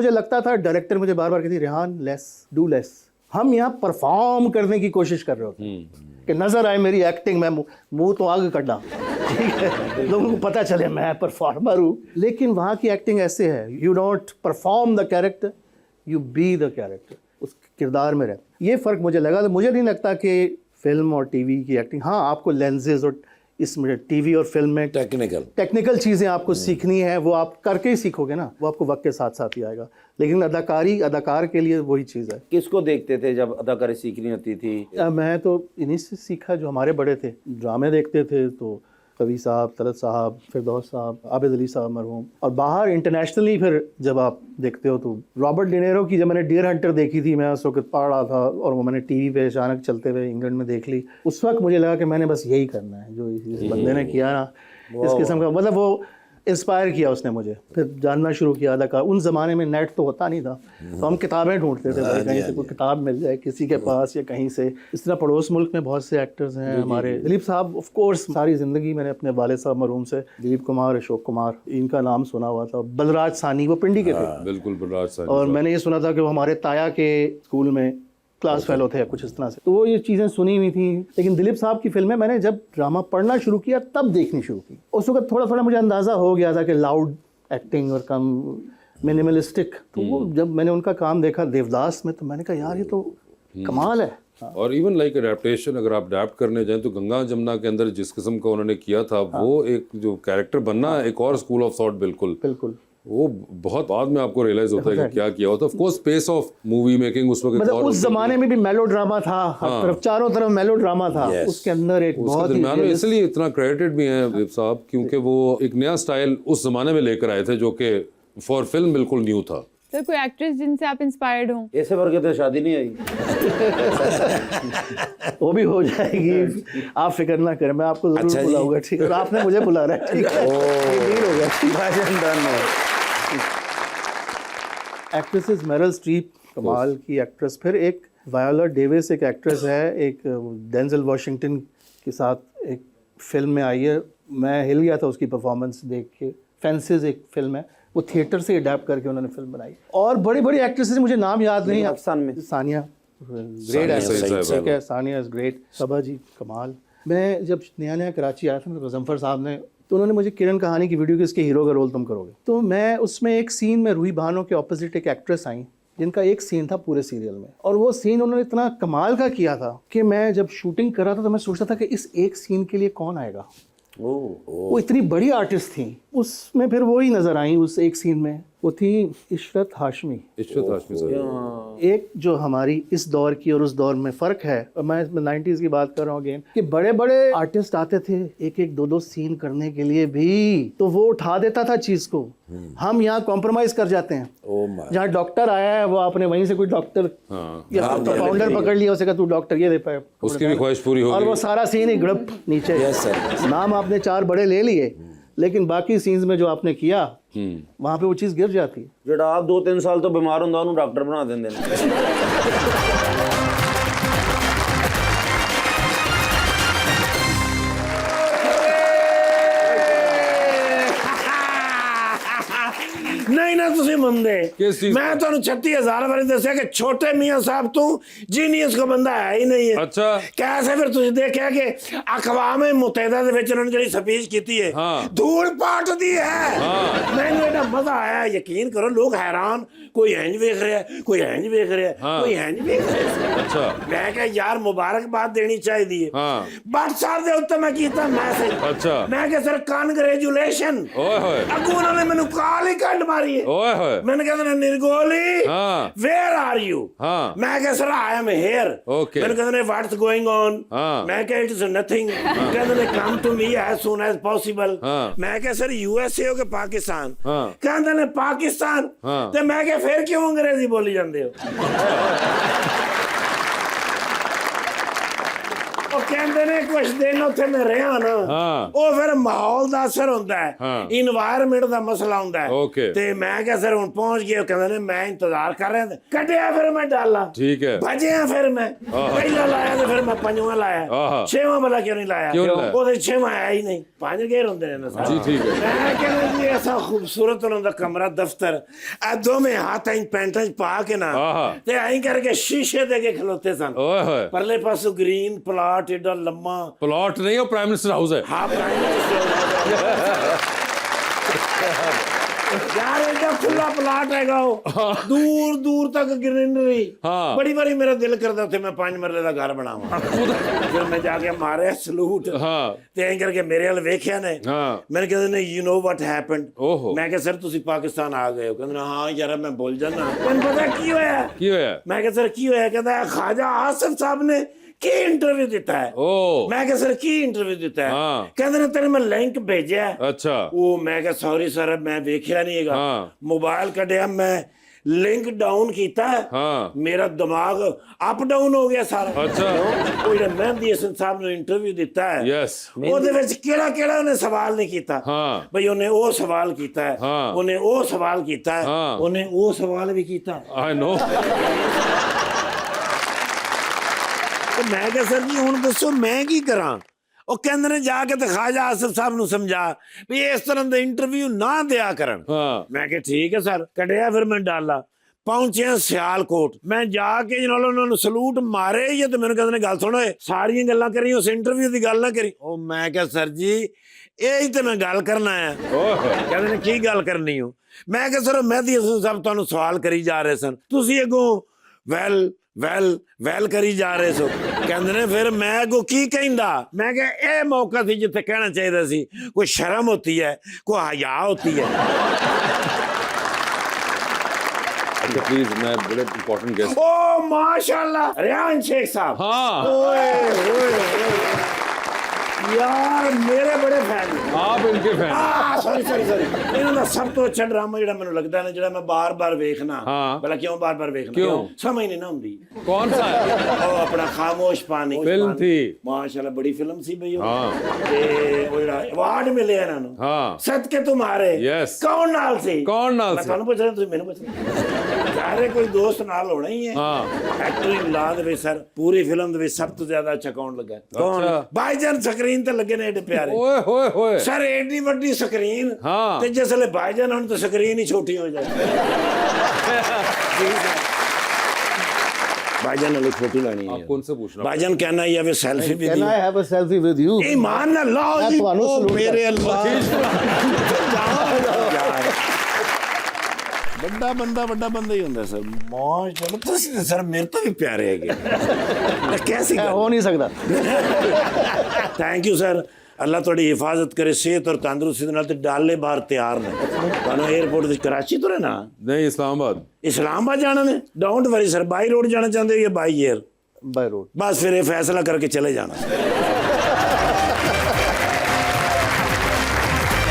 मुझे लगता था डायरेक्टर मुझे बार बार कहती रेहान लेस डू लेस, हम यहाँ परफॉर्म करने की कोशिश कर रहे होते हैं कि नजर आए मेरी एक्टिंग, मैं मुंह तो आग कटा, ठीक है, लोगों को पता चले मैं परफॉर्मर हूँ। लेकिन वहाँ की एक्टिंग ऐसे है, you don't perform the character, you be the character, उस किरदार में रह। ये फ़र्क मुझे लगा। तो मुझे नहीं लगता कि फिल्म और टीवी की एक्टिंग, हाँ आपको लेंसेज और इसमें टीवी और फिल्म में टेक्निकल चीज़ें आपको सीखनी है, वो आप करके ही सीखोगे ना, वो आपको वक्त के साथ साथ ही आएगा। लेकिन अदाकार के लिए वही चीज़ है। किसको देखते थे जब अदाकारी सीखनी होती थी? मैं तो इन्हीं से सीखा जो हमारे बड़े थे, ड्रामे देखते थे तो कवि साहब, तलत साहब, फिरदौस साहब, आबिद अली साहब मरहूम। और बाहर इंटरनेशनली फिर जब आप देखते हो तो रॉबर्ट डिनेरो की जब मैंने डियर हंटर देखी थी, मैं उस वक्त पढ़ रहा था और वो मैंने टीवी पे अचानक चलते हुए इंग्लैंड में देख ली। उस वक्त मुझे लगा कि मैंने बस यही करना है जो इस बंदे ने किया ना, इस किस्म का, मतलब वो इंस्पायर किया उसने मुझे। फिर जानना शुरू किया अदाकार। उन ज़माने में नेट तो होता नहीं था, तो हम किताबें ढूंढते थे भाई, कहीं से कोई किताब मिल जाए किसी के पास या कहीं से। इस तरह पड़ोस मुल्क में बहुत से एक्टर्स हैं हमारे। दिलीप साहब ऑफ कोर्स, सारी ज़िंदगी मैंने अपने वाले साहब मरहूम से, दिलीप कुमार, अशोक कुमार, इनका नाम सुना हुआ था। बलराज सानी, वो पिंडी के थे। बिल्कुल बलराज सानी। और मैंने ये सुना था कि वो हमारे ताया के स्कूल में क्लास फेलो थे कुछ इस तरह से, तो वो ये चीज़ें सुनी हुई थी। लेकिन दिलीप साहब की फिल्में मैंने जब ड्रामा पढ़ना शुरू किया तब देखनी शुरू की। उस वक्त थोड़ा थोड़ा मुझे अंदाज़ा हो गया था कि लाउड एक्टिंग और कम मिनिमलिस्टिक। तो वो जब मैंने उनका काम देखा देवदास में, तो मैंने कहा यार ये तो कमाल है। और इवन लाइक अडेप्टेशन, अगर आप अडेप्ट करने जाएं तो गंगा जमुना के अंदर जिस किस्म का उन्होंने किया था, वो एक जो कैरेक्टर बनना एक और स्कूल ऑफ थॉट, बिल्कुल वो बहुत बाद में आपको रियलाइज होता है कि क्या किया होता है। Of course pace of movie making उस वक्त, मतलब उस जमाने में भी मेलोड्रामा था, हर तरफ चारों तरफ मेलोड्रामा था। उसके अंदर एक बहुत ही, इसलिए इतना क्रेडिटेड भी हैं दिलीप साहब, क्योंकि वो एक नया स्टाइल उस जमाने में लेकर आए थे जो कि फॉर फिल्म बिल्कुल न्यू था। सर कोई एक्ट्रेस जिनसे आप इंस्पायर्ड हो? ऐसे वर्ग तो शादी नहीं आई। वो भी हो जाएगी, आप फिक्र ना करें, मैं आपको जरूर बुलाऊंगा, ठीक है? और आपने मुझे बुला रहा है, ठीक है? डील हो गया। एक्ट्रेसेस मेरिल स्ट्रीप कमाल की एक्ट्रेस, फिर एक वायोला डेविस एक एक्ट्रेस है, एक डेंजल वॉशिंगटन के साथ एक फिल्म में आई है। मैं हिल गया था उसकी परफॉर्मेंस देख के। फेंसेस एक फिल्म है, वो थिएटर से अडैप्ट करके उन्होंने फिल्म बनाई। और बड़ी बड़ी एक्ट्रेसेस, मुझे नाम याद नहीं है। सानिया ग्रेट एक्ट्रेस, ठीक है, सानिया इज़ ग्रेट। सबा जी कमाल। मैं जब नया नया कराची आया था, गज़नफ़र साहब ने, तो उन्होंने मुझे किरण कहानी की वीडियो की इसके हीरो का रोल तुम करोगे, तो मैं उसमें एक सीन में रूही भानो के ऑपोजिट एक एक्ट्रेस आई जिनका एक सीन था पूरे सीरियल में, और वो सीन उन्होंने इतना कमाल का किया था कि मैं जब शूटिंग कर रहा था तो मैं सोचता था कि इस एक सीन के लिए कौन आएगा। वो इतनी बड़ी आर्टिस्ट थी, उसमें फिर वो ही नजर आई उस एक सीन में। वो थी इशरत हाशमी साहब। एक जो हमारी इस दौर की और उस दौर में फ़र्क है, और मैं इसमें 90s की बात कर रहा हूँ अगेन, कि बड़े बड़े आर्टिस्ट आते थे एक एक दो दो सीन करने के लिए भी, तो वो उठा देता था चीज़ को। हम यहाँ कॉम्प्रोमाइज़ कर जाते हैं। जहाँ डॉक्टर आया है वो आपने वहीं से कोई डॉक्टर या फाउंडर पकड़ लिया, उसे कहा तू डॉक्टर ये दे पाए, उसकी भी ख्वाहिश पूरी हो गई, और वो सारा सीन ही गड़प नीचे। नाम आपने 4 बड़े ले लिए, लेकिन बाकी सीन्स में जो आपने किया वहां पे वो चीज गिर जाती है। जेड़ा आप 2-3 साल तो बीमार होंदा उन्हें डॉक्टर बना देंगे। नहीं ना तुसी बंदे, मैं तो 36,000 बार दसिया कि छोटे मियां साहब तू जीनियस को बंदा है ही नहीं है। अच्छा कैसे फिर तुसी देखिया कि अक़वाम मुत्तहिदा दे विच उन्होंने जेड़ी स्पीच कीती है, धूल पाट दी है। मैनू एडा मजा आया, यकीन करो लोग हैरान, कोई इंज वेख रहा है, कोई इंज वेख रहा है, कोई इंज वेख रहा है। अच्छा मैं कहा यार मुबारकबाद देनी चाहिए। व्हाट्सएप दे उत्ते मैं कीता मैसेज, अच्छा मैं कहा सर कांग्रेचुलेशन। अगू उन्होंने मैनू कॉल ही कट मारी है। मैंने कहा निर्गोली वेयर आर यू? मैं कहा सर आई एम हियर। मैंने कहा व्हाट्स गोइंग ऑन? मैं कहा इट इज नथिंग। कहते come to me as soon as possible. मैं कहा सर यूएसए हो के पाकिस्तान? कहते ने पाकिस्तान। तो मैं कहा फिर क्यों अंग्रेजी बोली जाते हो? ਉਹ ਕਹਿੰਦੇ ਨੇ ਕੁਝ ਦਿਨ ਉੱਥੇ ਮੈਂ ਰਿਹਾ ਨਾ ਉਹ ਫਿਰ ਮਾਹੌਲ ਦਾ ਅਸਰ ਹੁੰਦਾ ਹੈ ਇਨਵਾਇਰਨਮੈਂਟ ਦਾ ਮਸਲਾ ਹੁੰਦਾ ਹੈ ਤੇ ਮੈਂ ਕਿਹਾ ਸਰ ਹੁਣ ਪਹੁੰਚ ਗਏ ਕਹਿੰਦੇ ਨੇ ਮੈਂ ਇੰਤਜ਼ਾਰ ਕਰ ਰਿਹਾ ਕੱਢਿਆ ਫਿਰ ਮੈਂ ਡਾਲਾ ਠੀਕ ਹੈ ਭਜਿਆ ਫਿਰ ਮੈਂ ਪਹਿਲਾ ਲਾਇਆ ਤੇ ਫਿਰ ਮੈਂ ਪੰਜਵਾਂ ਲਾਇਆ ਛੇਵਾਂ ਵਾਲਾ ਕਿਉਂ ਨਹੀਂ ਲਾਇਆ ਉਹਦੇ ਛੇਵਾਂ ਆਇਆ ਹੀ ਨਹੀਂ ਪੰਜ ਗੇਰ ਹੁੰਦੇ ਨੇ ਸਾਰੇ ਜੀ ਠੀਕ ਹੈ ਮੈਂ ਕਹਿੰਦਾ ਜੀ ਐਸਾ ਖੂਬਸੂਰਤ ਉਹਨਾਂ ਦਾ ਕਮਰਾ ਦਫ਼ਤਰ ਇਹ ਦੋਵੇਂ ਹੱਥਾਂ ਚ ਪੈਂਟਾਂ ਚ ਪਾ ਕੇ ਨਾ ਤੇ ਐਂ ਕਰਕੇ ਸ਼ੀਸ਼ੇ ਦੇ ਕੇ ਖਲੋਤੇ ਸਨ ਓਏ ਹੋਏ ਪਰਲੇ ਪਾਸੋਂ ਗ੍ਰੀਨ ਪਲਾਟ ਏਡਾ ਲੰਮਾ प्लॉट नहीं है प्राइम मिनिस्टर हाउस है हाँ प्राइम मिनिस्टर यार एडा खुला प्लाट हैगा दूर दूर तक ग्रीनरी बड़ी बारी मेरा दिल करता थे मैं 5 मरले का घर बनावा फिर मैं जाके मारे सलूट ते ऐं करके मेरे वाल वेख्या ने मैंने कहते ने यू नो व्हाट हैपेंड मैं कहा सर तुसी पाकिस्तान आ गए हो कहते हाँ यार मैं बोल जाना तैनूं पता की होया मैं कहा सर की होया कहता ख्वाजा आसिफ साहब ने की इंटरव्यू दिता है मैं कहा सर की इंटरव्यू दिता है कहते ने तेरे मैं लिंक भेजा अच्छा वो मैं कहा सॉरी सर मैं देखिया नहीं हैगा मोबाइल कढ़िया मैं लिंक डाउन कीता है मेरा दिमाग अप डाउन हो गया सारा अच्छा वो जेड़ा मेहदी हसन साहब ने इंटरव्यू दिता है यस ਉਹਦੇ ਵਿੱਚ ਕਿਹੜਾ ਉਹਨੇ ਸਵਾਲ ਨਹੀਂ ਕੀਤਾ ਬਈ ਉਹਨੇ ਉਹ ਸਵਾਲ ਕੀਤਾ ਹੈ ਉਹਨੇ ਉਹ ਸਵਾਲ ਕੀਤਾ ਹੈ ਉਹਨੇ ਉਹ ਸਵਾਲ ਵੀ ਕੀਤਾ आई नो ਮੈਂ ਕਿਹਾ ਸਰ ਜੀ ਹੁਣ ਦੱਸੋ ਮੈਂ ਕੀ ਕਰਾਂ ਉਹ ਕਹਿੰਦੇ ਨੇ ਜਾ ਕੇ ਤੇ ख्वाजा आसिफ ਸਾਹਿਬ ਨੂੰ ਸਮਝਾ ਵੀ ਇਸ ਤਰ੍ਹਾਂ ਦਾ ਇੰਟਰਵਿਊ ਨਾ ਦਿਆ ਕਰਨ ਮੈਂ ਕਿਹਾ ਠੀਕ ਹੈ ਸਰ ਕੱਢਿਆ ਫਿਰ ਮੈਂ ਡਾਲਾ ਪਹੁੰਚਿਆ ਸਿਆਲਕੋਟ ਮੈਂ ਜਾ ਕੇ ਜਨਾਲ ਉਹਨਾਂ ਨੂੰ ਸਲੂਟ ਮਾਰੇ ਹੀ ਤੇ ਮੈਨੂੰ ਕਹਿੰਦੇ ਨੇ ਗੱਲ ਸੁਣੋ ਸਾਰੀਆਂ ਗੱਲਾਂ ਕਰੀ ਉਸ ਇੰਟਰਵਿਊ ਦੀ ਗੱਲ ਨਾ ਕਰੀ ਉਹ ਮੈਂ ਕਿਹਾ ਸਰ ਜੀ ਇਹ ਹੀ ਤੇ ਮੈਂ ਗੱਲ ਕਰਨਾ ਹੈ ਕਹਿੰਦੇ ਨੇ ਕੀ ਗੱਲ ਕਰਨੀ ਹੋ ਮੈਂ ਕਿਹਾ ਸਰ ਮਹਿਦੀ ਹਸਨ ਸਾਹਿਬ ਤੁਹਾਨੂੰ ਸਵਾਲ ਕਰੀ ਜਾ ਰਹੇ ਸਨ ਤੁਸੀਂ ਅੱਗੋਂ ਵੈਲ ਕਰੀ ਜਾ ਰਹੇ ਸੋ ਕਹਿੰਦੇ ਨੇ ਫਿਰ ਮੈਂ ਅੱਗੋਂ ਕੀ ਕਹਿੰਦਾ ਮੈਂ ਕਿਹਾ ਇਹ ਮੌਕਾ ਸੀ ਜਿੱਥੇ ਕਹਿਣਾ ਚਾਹੀਦਾ ਸੀ ਕੋਈ ਸ਼ਰਮ ਹੁੰਦੀ ਹੈ ਕੋਈ ਹਯਾ ਹੁੰਦੀ ਹੈ अच्छा प्लीज मैं बड़े इंपॉर्टेंट गेस्ट ओ माशाल्लाह रियान शेख साहब हाँ ओए यार मेरे बड़े फैन आप इनके फैन सॉरी ਇਹਨਾਂ ਦਾ ਸਭ ਤੋਂ ਅੱਛਾ ਡਰਾਮਾ ਜਿਹੜਾ ਮੈਨੂੰ ਲੱਗਦਾ ਨਾ ਜਿਹੜਾ ਮੈਂ ਬਾਰ-ਬਾਰ ਵੇਖਣਾ ਭਲਾ ਕਿਉਂ ਬਾਰ-ਬਾਰ ਵੇਖਣਾ ਕਿਉਂ ਸਮਝ ਨਹੀਂ ਨਾ ਹੁੰਦੀ कौन सा है ਉਹ ਆਪਣਾ ਖਾਮੋਸ਼ ਪਾਣੀ फिल्म थी ਮਾਸ਼ਾਅੱਲਾ ਬੜੀ ਫਿਲਮ ਸੀ ਬਈ ਉਹ ਤੇ ਉਹ ਜਿਹੜਾ ਅਵਾਰਡ ਮਿਲਿਆ ਇਹਨਾਂ ਨੂੰ ਸਦਕੇ ਤੁਮਾਰੇ ਕੌਣ ਨਾਲ ਸੀ ਮੈਂ ਤੁਹਾਨੂੰ ਪੁੱਛ ਰਿਹਾ ਤੁਸੀਂ ਮੈਨੂੰ ਪੁੱਛ ਰਹੇ ਸਾਰੇ ਕੋਈ ਦੋਸਤ ਨਾਲ ਹੋਣਾ ਹੀ ਹੈ ਐਕਟਿੰਗ ਲਾ ਦੇ ਸਰ ਪੂਰੀ ਫਿਲਮ ਦੇ ਵਿੱਚ ਸਭ ਤੋਂ ਜ਼ਿਆਦਾ ਅੱਛਾ ਕੌਣ ਲੱਗਾ ਕੌਣ ਭਾਈਜਾਨ ਸਕਰੀਨ ਤੇ ਲੱਗੇ ਨੇ ਏਡੇ ਪਿਆਰੇ ओए होए होए ਸਰ ਏਡੀ ਵੱਡੀ ਸਕਰੀਨ ਤੇ ਜਿਸਲੇ ਭਾਈਜਾਨ ਹੁਣ ਤਾਂ ਸਕਰੀਨ ਹੀ ਛੋਟੀ ਹੋ ਜਾਏ भाईजान ने फोटो लानी है कौन से पूछना भाईजान कहना है या selfie with Can I have a selfie with you? ईमान अल्लाह जी ओ मेरे अल्लाह ਵੱਡਾ ਬੰਦਾ ਹੀ ਹੁੰਦਾ ਸਰ ਮਾਸ਼ਾਅੱਲਾ ਤੁਸੀਂ ਸਰ ਮੇਰੇ ਤੋਂ ਵੀ ਪਿਆਰੇ ਹੈਗੇ ਕੈਸੀ हो नहीं सकता ਥੈਂਕ ਯੂ ਸਰ ਅੱਲਾਹ ਤੁਹਾਡੀ ਹਿਫਾਜ਼ਤ ਕਰੇ ਸਿਹਤ ਔਰ ਤੰਦਰੁਸਤੀ ਦੇ ਨਾਲ ਤੇ ਡਾਲੇ ਬਾਹਰ ਤਿਆਰ ਨੇ ਤੁਹਾਨੂੰ 에어ਪੋਰਟ ਤੇ ਕਰਾਚੀ ਤੋਂ ਰਹਿਣਾ नहीं इस्लामाबाद ਜਾਣਾ ਨੇ don't worry sir by road ਜਾਣਾ ਚਾਹੁੰਦੇ ਹੋ ਜਾਂ ਬਾਈ 에ਅਰ बाय रोड बस फिर ये फैसला करके चले जाना